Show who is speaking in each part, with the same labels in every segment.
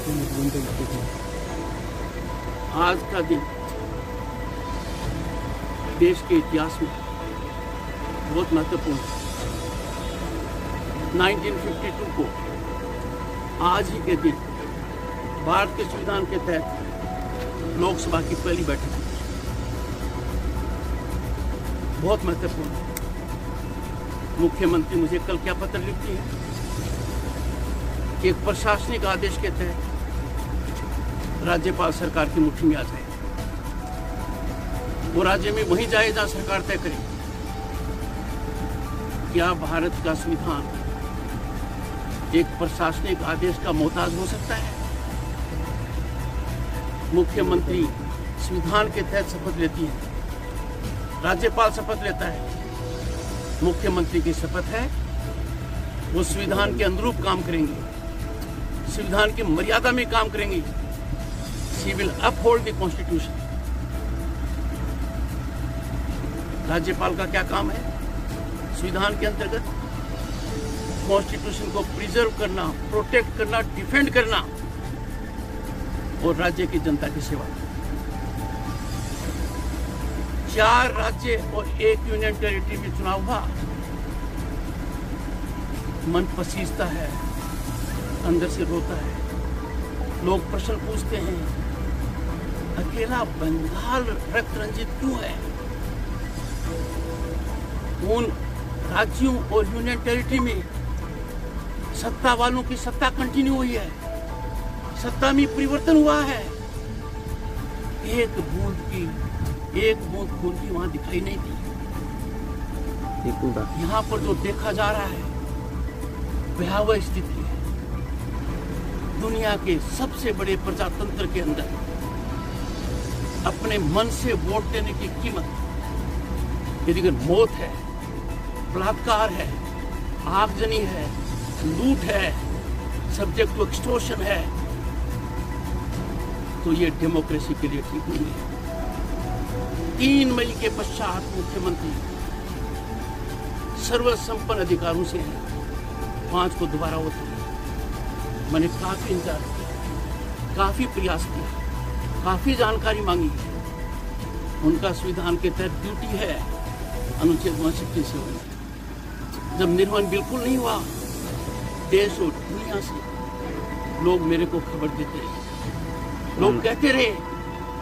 Speaker 1: आज का दिन देश के इतिहास में बहुत महत्वपूर्ण है। 1952 को आज ही के दिन भारत के संविधान के तहत लोकसभा की पहली बैठक हुई। बहुत महत्वपूर्ण है। मुख्यमंत्री मुझे कल क्या पत्र लिखती है कि एक प्रशासनिक आदेश के तहत राज्यपाल सरकार की मुट्ठी में आ जाए। वो राज्य में वहीं जाए जहां सरकार तय करे। क्या भारत का संविधान एक प्रशासनिक आदेश का मोहताज हो सकता है? मुख्यमंत्री संविधान के तहत शपथ लेती है, राज्यपाल शपथ लेता है। मुख्यमंत्री की शपथ है वो संविधान के अनुरूप काम करेंगे, संविधान की मर्यादा में काम करेंगे। She will uphold the Constitution। राज्यपाल का क्या काम है? संविधान के अंतर्गत कॉन्स्टिट्यूशन को प्रिजर्व करना, प्रोटेक्ट करना, डिफेंड करना और राज्य की जनता की सेवा। 4 राज्य और 1 यूनियन टेरिटरी में चुनाव हुआ। मन पसीजता है, अंदर से रोता है। लोग प्रश्न पूछते हैं, अकेला बंगाल रक्त रंजित क्यों है? उन राज्यों और यूनियन टेरिटरी में सत्ता वालों की सत्ता कंटिन्यू हुई है, सत्ता में परिवर्तन हुआ है। एक बूंद खून की वहां दिखाई नहीं दी। यहाँ पर जो देखा जा रहा है भयावह स्थिति है। दुनिया के सबसे बड़े प्रजातंत्र के अंदर अपने मन से वोट देने की कीमत, यदि मौत है, बलात्कार है, आगजनी है, लूट है, सब्जेक्ट टू एक्सटॉर्शन है, तो ये डेमोक्रेसी के लिए ठीक नहीं है। 3 मई के पश्चात मुख्यमंत्री सर्वसंपन्न अधिकारों से 5 को दोबारा होते हैं। मैंने काफी इंतजार किया, काफी प्रयास किया, काफी जानकारी मांगी। उनका संविधान के तहत ड्यूटी है अनुच्छेद 160 से होना। जब निर्वहन बिल्कुल नहीं हुआ, देश और दुनिया से लोग मेरे को खबर देते रहे। लोग कहते रहे,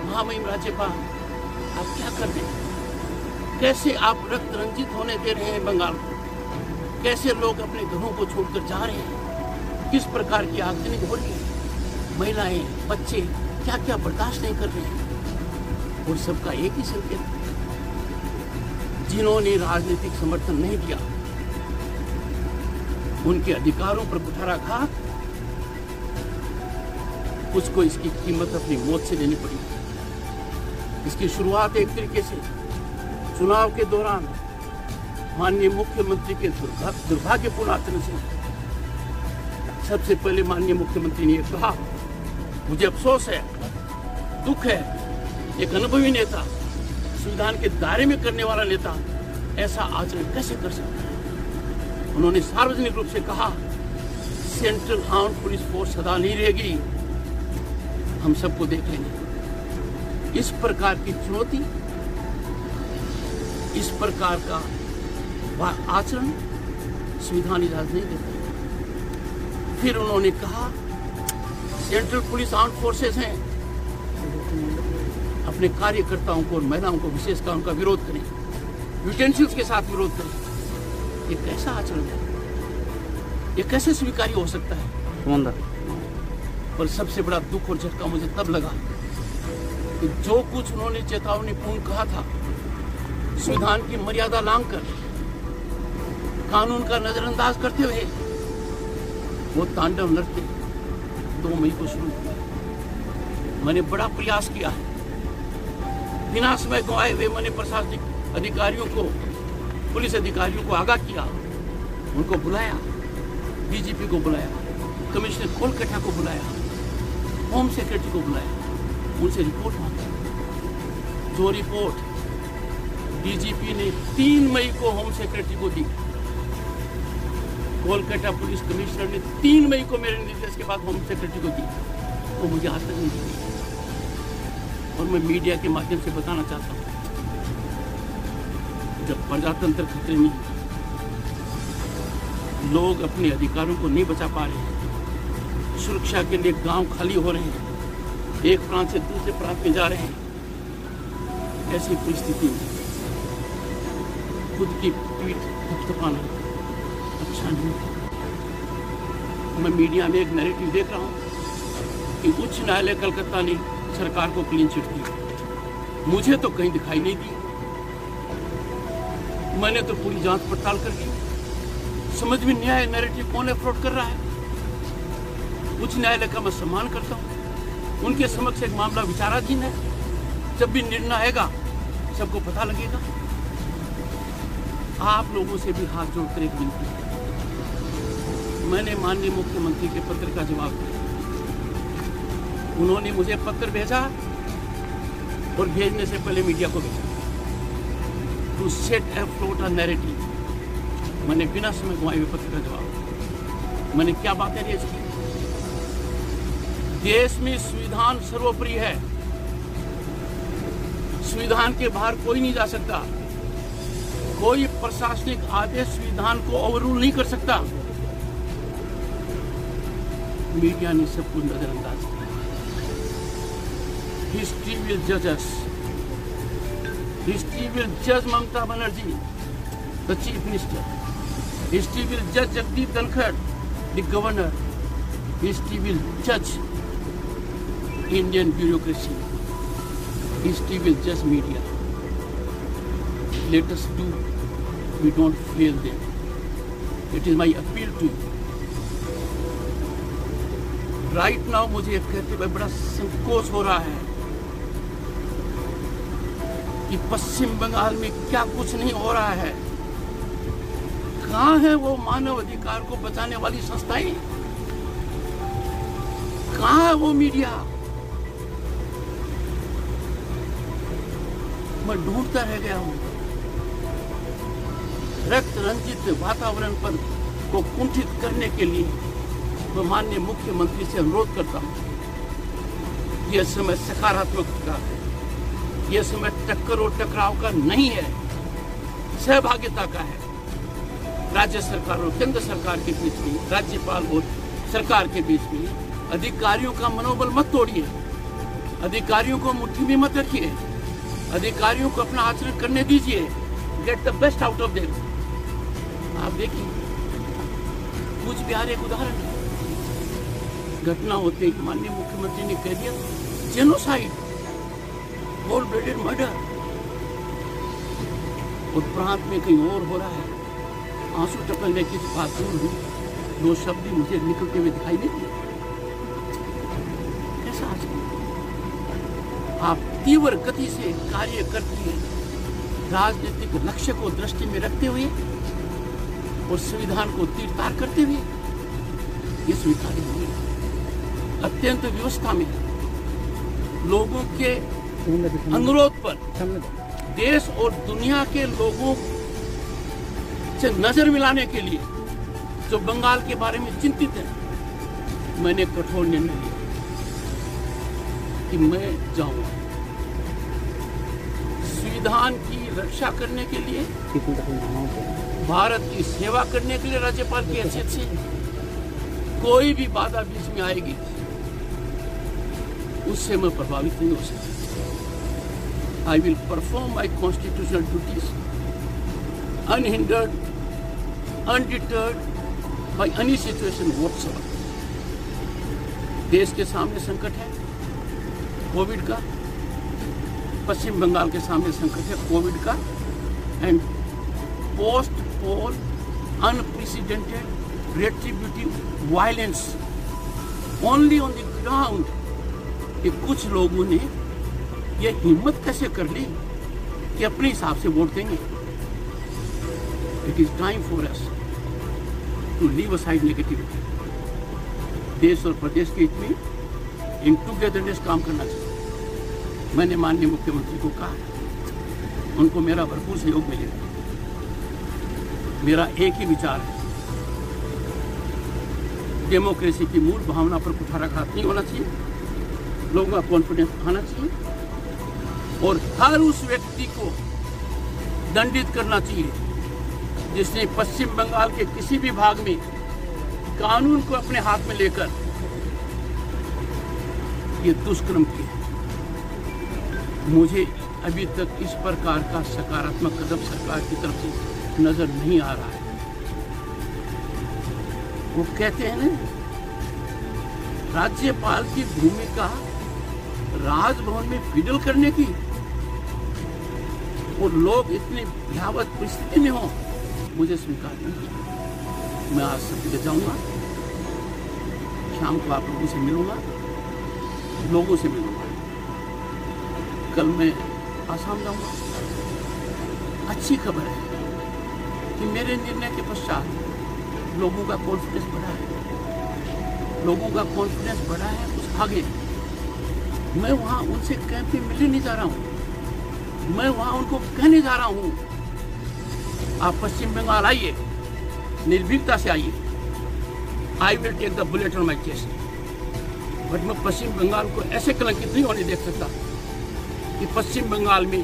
Speaker 1: महामहिम राज्यपाल आप क्या कर रहे हैं? कैसे आप रक्त रंजित होने दे रहे हैं बंगाल को? कैसे लोग अपने घरों को छोड़कर जा रहे हैं? किस प्रकार की आगजनी हो रही है? महिलाएं, बच्चे क्या क्या बर्दाश्त नहीं कर रहे हैं। और सबका एक ही संकेत, जिन्होंने राजनीतिक समर्थन नहीं दिया, उनके अधिकारों पर कुठाराघात, उसको इसकी कीमत अपनी मौत से लेनी पड़ी। इसकी शुरुआत एक तरीके से चुनाव के दौरान माननीय मुख्यमंत्री के दुर्भाग्यपूर्ण आचरण से। सबसे पहले माननीय मुख्यमंत्री ने कहा, मुझे अफसोस है, दुख है, एक अनुभवी नेता, संविधान के दायरे में करने वाला नेता ऐसा आचरण कैसे कर सकता है। उन्होंने सार्वजनिक रूप से कहा, सेंट्रल आर्म्ड पुलिस फोर्स सदा नहीं रहेगी, हम सबको देख लेंगे। इस प्रकार की चुनौती, इस प्रकार का आचरण संविधान इजाजत नहीं देता। फिर उन्होंने कहा, सेंट्रल पुलिस आर्म्ड फोर्सेस हैं, अपने कार्यकर्ताओं को और महिलाओं को विशेषकर उनका विरोध करें, यूटेंसिल्स के साथ विरोध करें। ये कैसा आचरण है? ये कैसे स्वीकार्य हो सकता है? पर सबसे बड़ा दुख और झटका मुझे तब लगा कि जो कुछ उन्होंने चेतावनीपूर्ण कहा था, संविधान की मर्यादा लांघकर, कानून का नजरअंदाज करते हुए वो तांडव नृत्य 2 मई को शुरू किया। मैंने बड़ा प्रयास किया है, बिना समय गंवाए हुए मैंने प्रशासनिक अधिकारियों को, पुलिस अधिकारियों को आगाह किया, उनको बुलाया, डीजीपी को बुलाया, कमिश्नर कोलकाता को बुलाया, होम सेक्रेटरी को बुलाया, उनसे रिपोर्ट मांगी। जो रिपोर्ट डीजीपी ने 3 मई को होम सेक्रेटरी को दी, कोलकाता पुलिस कमिश्नर ने 3 मई को मेरे निर्देश के बाद होम सेक्रेटरी को दी। वो मुझे आज तक नहीं मिली। और मैं मीडिया के माध्यम से बताना चाहता हूँ, जब प्रजातंत्र खतरे में, लोग अपने अधिकारों को नहीं बचा पा रहे हैं, सुरक्षा के लिए गांव खाली हो रहे हैं, एक प्रांत से दूसरे प्रांत में जा रहे हैं, ऐसी परिस्थिति में खुद की पीठ थपथपाना अच्छा नहीं। मैं मीडिया में एक नैरेटिव देख रहा हूँ कि उच्च न्यायालय कलकत्ता ने सरकार को क्लीन चिट दी, मुझे तो कहीं दिखाई नहीं दी। मैंने तो पूरी जांच पड़ताल कर ली, समझ में नहीं आया नैरेटिव कौन अफोर्ड कर रहा है। उच्च न्यायालय का मैं सम्मान करता हूँ, उनके समक्ष एक मामला विचाराधीन है, जब भी निर्णय आएगा सबको पता लगेगा। आप लोगों से भी हाथ जोड़कर एक विनती है, मैंने माननीय मुख्यमंत्री के पत्र का जवाब दिया, उन्होंने मुझे पत्र भेजा और भेजने से पहले मीडिया को भेजा to set afloat a narrative. मैंने बिना समय गंवाए हुए पत्र का जवाब, मैंने क्या बातें रेज की। देश में संविधान सर्वोपरि है, संविधान के बाहर कोई नहीं जा सकता, कोई प्रशासनिक आदेश संविधान को ओवररूल नहीं कर सकता। मीडिया ने सब कुछ नजरअंदाज किया। हिस्ट्री विल जज अस, हिस्ट्री विल जज Mamata Banerjee the chief minister, history will जज Jagdeep Dhankhar the governor, history will जज Indian bureaucracy, history will judge media. Let us do, we don't fail them. It is my appeal to you. Right now मुझे कहते हुए बड़ा संकोच हो रहा है कि पश्चिम बंगाल में क्या कुछ नहीं हो रहा है। कहाँ है वो मानव अधिकार को बचाने वाली संस्थाएं? कहाँ है वो मीडिया? मैं ढूंढता रह गया हूं। रक्त रंजित वातावरण पर को कुंठित करने के लिए मैं माननीय मुख्यमंत्री से अनुरोध करता हूं। यह समय सकारात्मक का है, यह समय टक्कर और टकराव का नहीं है, सहभागिता का है। राज्य सरकार और केंद्र सरकार के बीच में, राज्यपाल और सरकार के बीच में अधिकारियों का मनोबल मत तोड़िए, अधिकारियों को मुट्ठी में मत रखिए, अधिकारियों को अपना आचरण करने दीजिए। Get the best out of them. आप देखिए, कूच बिहार एक उदाहरण है। घटना होते ही माननीय मुख्यमंत्री ने कह दिया जेनोसाइड, कोल्ड ब्लडेड मर्डर, और प्रांत में कहीं और हो रहा है। आंसू टपकने की बात दूर हुई, दो शब्द मुझे निकलते हुए दिखाई नहीं दिए। कैसा आचरण? आप तीव्र गति से कार्य करती है, राजनीतिक लक्ष्य को दृष्टि में रखते हुए और संविधान को तीर-तार करते हुए, ये स्वीकार्य नहीं है। अत्यंत व्यवस्था में लोगों के अनुरोध पर देश और दुनिया के लोगों से नजर मिलाने के लिए जो बंगाल के बारे में चिंतित है, मैंने कठोर निर्णय लिया कि मैं जाऊंगा संविधान की रक्षा करने के लिए, भारत की सेवा करने के लिए। राज्यपाल की हैसियत से कोई भी बाधा बीच में आएगी उससे मैं प्रभावित नहीं हो सकता। I will perform my constitutional duties unhindered, undeterred by any situation whatsoever. देश के सामने संकट है कोविड का, पश्चिम बंगाल के सामने संकट है कोविड का, and post poll unprecedented retributive violence only on the ground. कि कुछ लोगों ने ये हिम्मत कैसे कर ली कि अपने हिसाब से वोट देंगे। It is time for us to leave aside negativity. देश और प्रदेश के हित में इन टुगेदरनेस काम करना चाहिए। मैंने माननीय मुख्यमंत्री को कहा, उनको मेरा भरपूर सहयोग मिलेगा। मेरा एक ही विचार है, डेमोक्रेसी की मूल भावना पर कुठाराघात नहीं होना चाहिए। लोगों का कॉन्फिडेंस आना चाहिए और हर उस व्यक्ति को दंडित करना चाहिए जिसने पश्चिम बंगाल के किसी भी भाग में कानून को अपने हाथ में लेकर ये दुष्कर्म किए। मुझे अभी तक इस प्रकार का सकारात्मक कदम सरकार की तरफ से नजर नहीं आ रहा है। वो कहते हैं ना, राज्यपाल की भूमिका राजभवन में फिडल करने की, और लोग इतनी भयावह परिस्थिति में हो, मुझे स्वीकार नहीं। मैं आज सबके जाऊंगा, शाम को आप लोगों से मिलूंगा, लोगों से मिलूंगा। कल मैं आसाम जाऊंगा। अच्छी खबर है कि मेरे निर्णय के पश्चात लोगों का कॉन्फिडेंस बढ़ा है, लोगों का कॉन्फिडेंस बढ़ा है कुछ आगे। मैं वहां उनसे कैंप में मिलने नहीं जा रहा हूं, मैं वहां उनको कहने जा रहा हूं, आप पश्चिम बंगाल आइए, निर्भीकता से आइए। I will take the bullet on my chest. But मैं पश्चिम बंगाल को ऐसे कलंकित नहीं होने देख सकता कि पश्चिम बंगाल में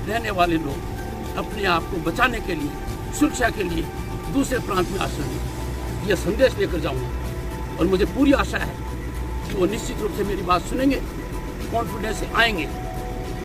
Speaker 1: रहने वाले लोग अपने आप को बचाने के लिए, सुरक्षा के लिए दूसरे प्रांत में आश्रय लें। यह संदेश लेकर जाऊंगा और मुझे पूरी आशा है कि वो निश्चित रूप से मेरी बात सुनेंगे, कॉन्फिडेंस से आएंगे।